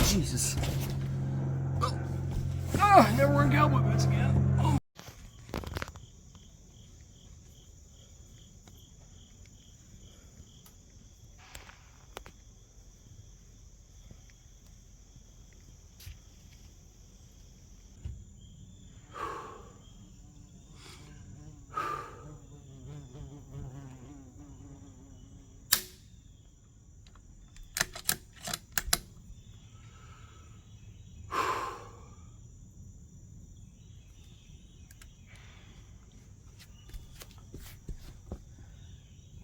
Jesus. Oh, never wearing cowboy boots again. Oh.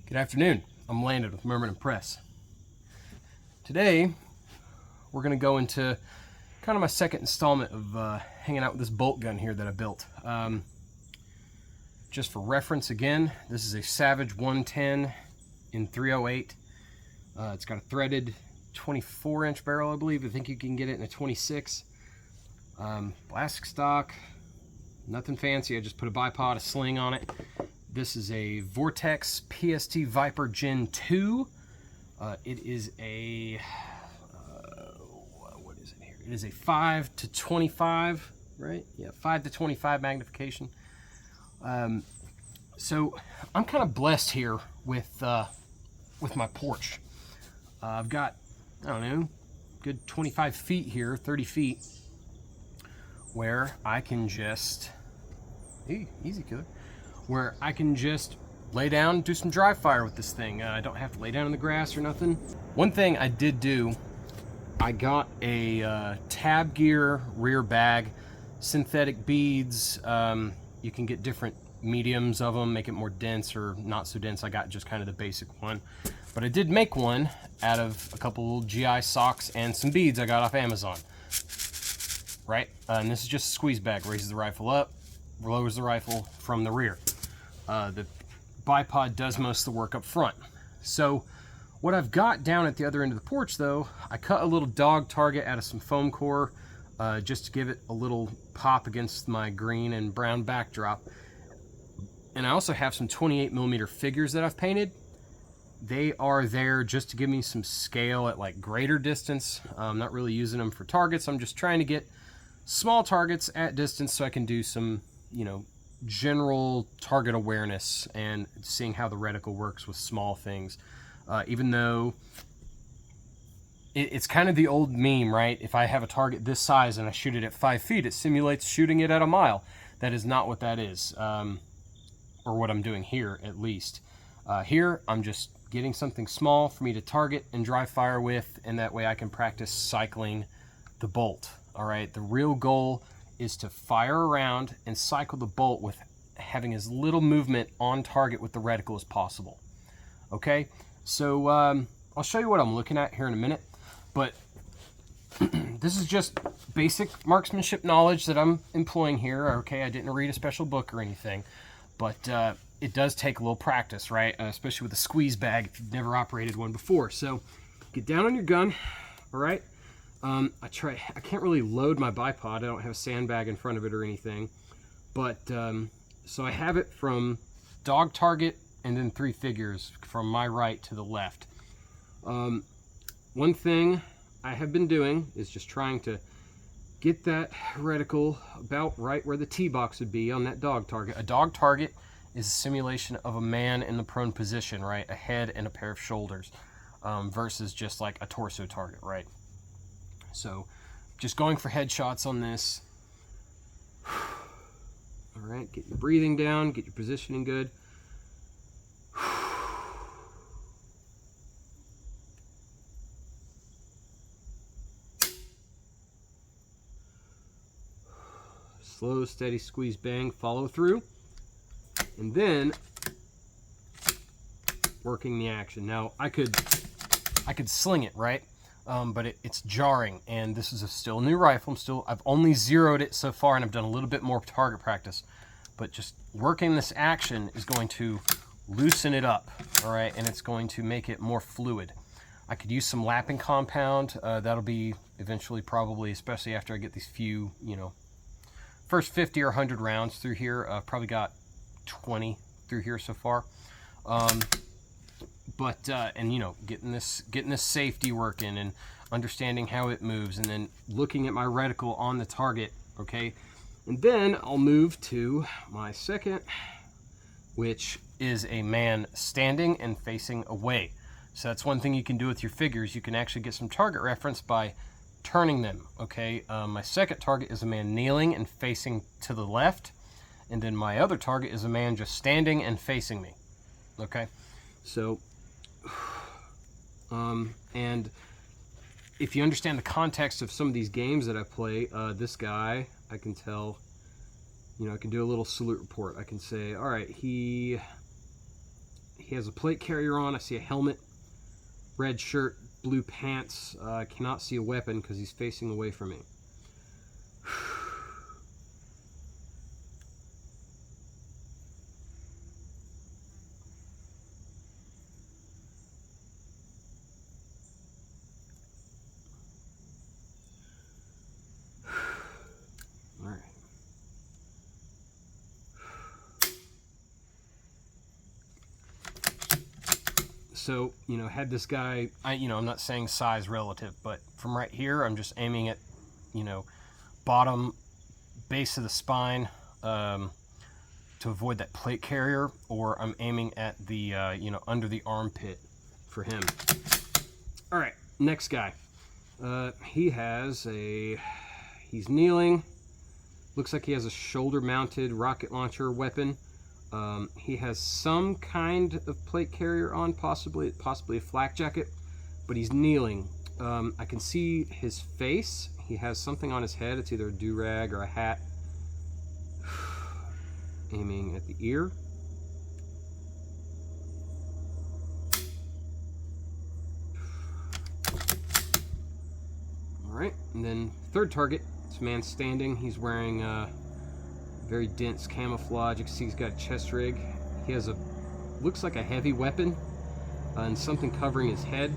Good afternoon. I'm Landon with Merman and Press. Today, we're going to go into kind of my second installment of hanging out with this bolt gun here that I built. Just for reference again, this is a Savage 110 in 308. It's got a threaded 24-inch barrel, I believe. I think you can get it in a 26. Plastic stock, nothing fancy. I just put a bipod, a sling on it. This is a Vortex PST Viper Gen 2. It is a, what is it here? It is a 5 to 25, right? Yeah, 5 to 25 magnification. So I'm kind of blessed here with my porch. I've got, I don't know, good 25 feet here, 30 feet, where I can just, hey, easy killer, where I can just lay down, do some dry fire with this thing. I don't have to lay down in the grass or nothing. One thing I did do, I got a Tab Gear rear bag, synthetic beads. You can get different mediums of them, make it more dense or not so dense. I got just kind of the basic one. But I did make one out of a couple little GI socks and some beads I got off Amazon. Right? And this is just a squeeze bag, raises the rifle up, lowers the rifle from the rear. The bipod does most of the work up front. So what I've got down at the other end of the porch though, I cut a little dog target out of some foam core just to give it a little pop against my green and brown backdrop. And I also have some 28mm figures that I've painted. They are there just to give me some scale at like greater distance. I'm not really using them for targets. I'm just trying to get small targets at distance so I can do some, you know, general target awareness and seeing how the reticle works with small things. Even though it's kind of the old meme, right? If I have a target this size and I shoot it at 5 feet, it simulates shooting it at a mile. That is not what that is, or what I'm doing here at least. Here, I'm just getting something small for me to target and dry fire with, and that way I can practice cycling the bolt. All right, the real goal is to fire around and cycle the bolt with having as little movement on target with the reticle as possible. Okay, so I'll show you what I'm looking at here in a minute, but this is just basic marksmanship knowledge that I'm employing here. Okay, I didn't read a special book or anything, but it does take a little practice, right? Especially with a squeeze bag if you've never operated one before. So get down on your gun, all right? I can't really load my bipod. I don't have a sandbag in front of it or anything. But, so I have it from dog target and then 3 figures from my right to the left. One thing I have been doing is just trying to get that reticle about right where the T-box would be on that dog target. A dog target is a simulation of a man in the prone position, right? A head and a pair of shoulders, versus just like a torso target, right? So just going for headshots on this. All right, get your breathing down, get your positioning good. Slow, steady squeeze, bang, follow through. And then working the action. Now I could sling it, right? But it's jarring, and this is still a new rifle. I've only zeroed it so far, and I've done a little bit more target practice. But just working this action is going to loosen it up, all right? And it's going to make it more fluid. I could use some lapping compound. That'll be eventually probably, especially after I get these few, you know, first 50 or 100 rounds through here. I've probably got 20 through here so far. But and you know, getting this safety working and understanding how it moves, and then looking at my reticle on the target. Okay, and then I'll move to my second, which is a man standing and facing away. So that's one thing you can do with your figures. You can actually get some target reference by turning them. Okay, my second target is a man kneeling and facing to the left, and then my other target is a man just standing and facing me. Okay, so and if you understand the context of some of these games that I play, this guy, I can tell, you know, I can do a little salute report. I can say, all right, he has a plate carrier on. I see a helmet, red shirt, blue pants. I cannot see a weapon because he's facing away from me. All right. So, you know, had this guy, I'm not saying size relative, but from right here, I'm just aiming at, you know, bottom base of the spine to avoid that plate carrier, or I'm aiming at the, under the armpit for him. All right, next guy. He's kneeling. Looks like he has a shoulder-mounted rocket launcher weapon. He has some kind of plate carrier on, possibly a flak jacket, but he's kneeling. I can see his face. He has something on his head. It's either a do-rag or a hat. Aiming at the ear. All right, and then third target. This man's standing. He's wearing very dense camouflage. You can see he's got a chest rig. He has looks like a heavy weapon and something covering his head.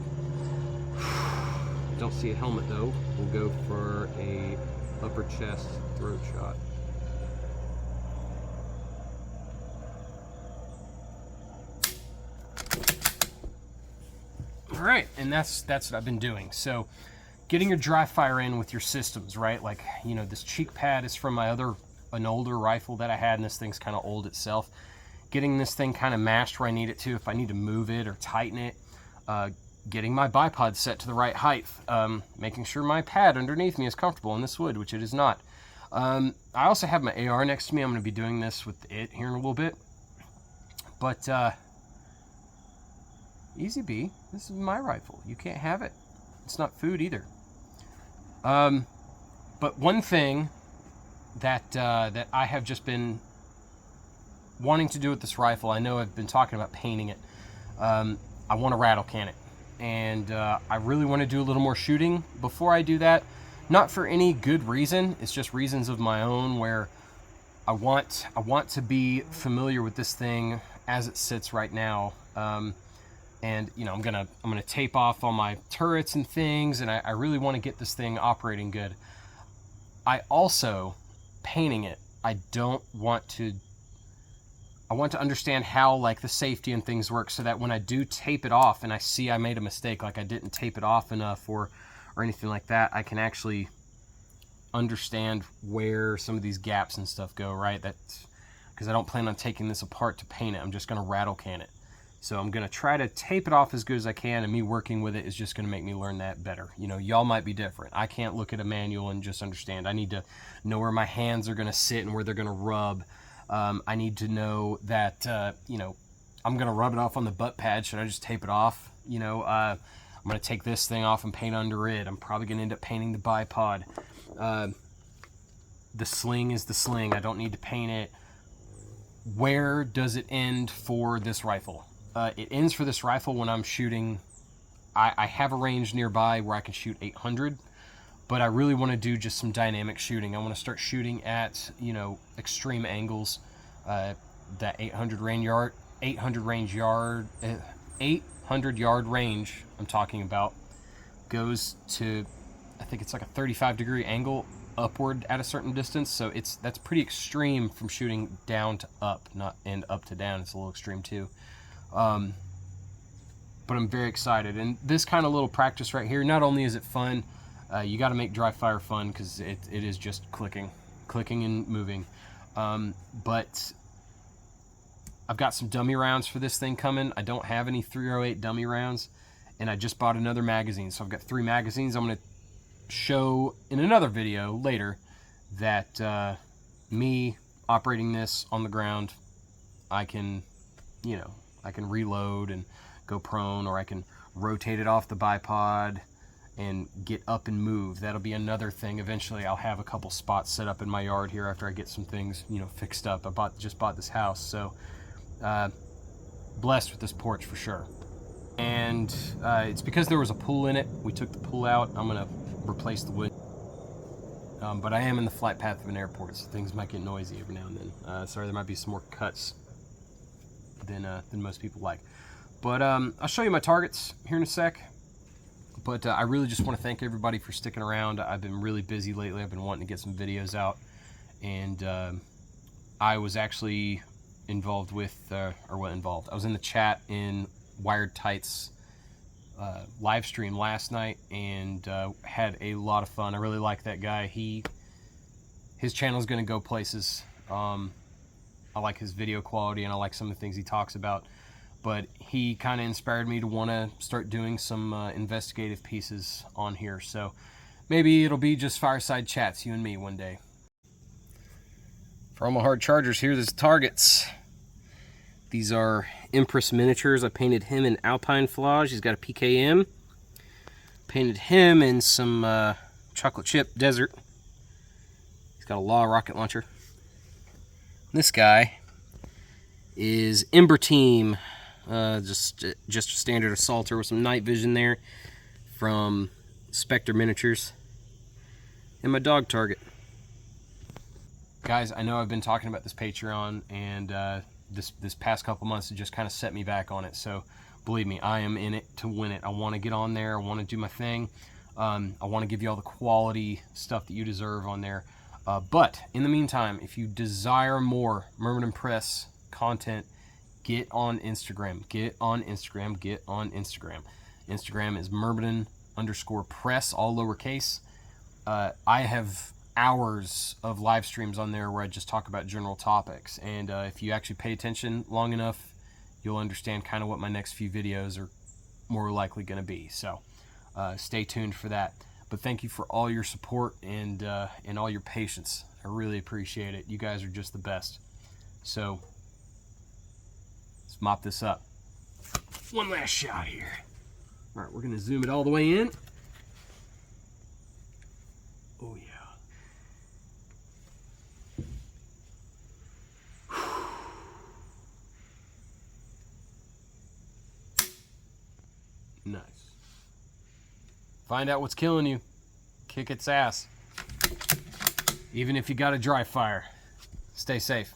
Don't see a helmet though. We'll go for a upper chest throat shot. All right, and that's what I've been doing. So getting your dry fire in with your systems, right? Like, you know, this cheek pad is from an older rifle that I had, and this thing's kind of old itself. Getting this thing kind of mashed where I need it to, if I need to move it or tighten it. Getting my bipod set to the right height. Making sure my pad underneath me is comfortable in this wood, which it is not. I also have my AR next to me. I'm going to be doing this with it here in a little bit. But easy B, this is my rifle. You can't have it. It's not food either. But one thing that I have just been wanting to do with this rifle, I know I've been talking about painting it. I want to rattle can it, and I really want to do a little more shooting before I do that. Not for any good reason. It's just reasons of my own, where I want to be familiar with this thing as it sits right now. And you know, I'm gonna tape off all my turrets and things, and I really want to get this thing operating good. I also, painting it, I want to understand how, like, the safety and things work, so that when I do tape it off and I see I made a mistake, like I didn't tape it off enough or anything like that, I can actually understand where some of these gaps and stuff go, right? That's because I don't plan on taking this apart to paint it. I'm just going to rattle can it. So I'm going to try to tape it off as good as I can, and me working with it is just going to make me learn that better. You know, y'all might be different. I can't look at a manual and just understand. I need to know where my hands are going to sit and where they're going to rub. I need to know that, you know, I'm going to rub it off on the butt pad. Should I just tape it off? You know, I'm going to take this thing off and paint under it. I'm probably going to end up painting the bipod. The sling is the sling. I don't need to paint it. Where does it end for this rifle? It ends for this rifle when I'm shooting. I have a range nearby where I can shoot 800, but I really want to do just some dynamic shooting. I want to start shooting at, you know, extreme angles. That 800 yard range I'm talking about goes to, I think it's like a 35-degree angle upward at a certain distance. So that's pretty extreme from shooting down to up, not and up to down. It's a little extreme too. but I'm very excited. And this kind of little practice right here, not only is it fun, you got to make dry fire fun, because it is just clicking and moving. But I've got some dummy rounds for this thing coming. I don't have any 308 dummy rounds, and I just bought another magazine. So I've got 3 magazines. I'm going to show in another video later that me operating this on the ground, I can, you know, I can reload and go prone, or I can rotate it off the bipod and get up and move. That'll be another thing. Eventually I'll have a couple spots set up in my yard here after I get some things, you know, fixed up. I just bought this house, so blessed with this porch for sure. And it's because there was a pool in it. We took the pool out. I'm gonna replace the wood. But I am in the flight path of an airport, so things might get noisy every now and then. Sorry, there might be some more cuts than most people like. But I'll show you my targets here in a sec. But I really just want to thank everybody for sticking around. I've been really busy lately. I've been wanting to get some videos out. And I was actually involved with, I was in the chat in Wired Tights live stream last night, and had a lot of fun. I really like that guy. His channel is going to go places. I like his video quality, and I like some of the things he talks about. But he kind of inspired me to want to start doing some investigative pieces on here. So maybe it'll be just fireside chats, you and me, one day. For all my hard chargers, here's the targets. These are Empress miniatures. I painted him in Alpine Flage. He's got a PKM. Painted him in some chocolate chip desert. He's got a Law rocket launcher. This guy is Ember Team. Just a standard assaulter with some night vision there from Spectre Miniatures. And my dog target. Guys, I know I've been talking about this Patreon, and this past couple months it just kind of set me back on it. So believe me, I am in it to win it. I want to get on there. I want to do my thing. I want to give you all the quality stuff that you deserve on there. But in the meantime, if you desire more Myrmidon Press content, get on Instagram. Get on Instagram. Get on Instagram. Instagram is Myrmidon_press, all lowercase. I have hours of live streams on there where I just talk about general topics, and if you actually pay attention long enough, you'll understand kind of what my next few videos are more likely going to be. So stay tuned for that. But thank you for all your support and all your patience. I really appreciate it. You guys are just the best. So let's mop this up. One last shot here. All right, we're going to zoom it all the way in. Oh yeah. Nice. Find out what's killing you. Kick its ass. Even if you got a dry fire. Stay safe.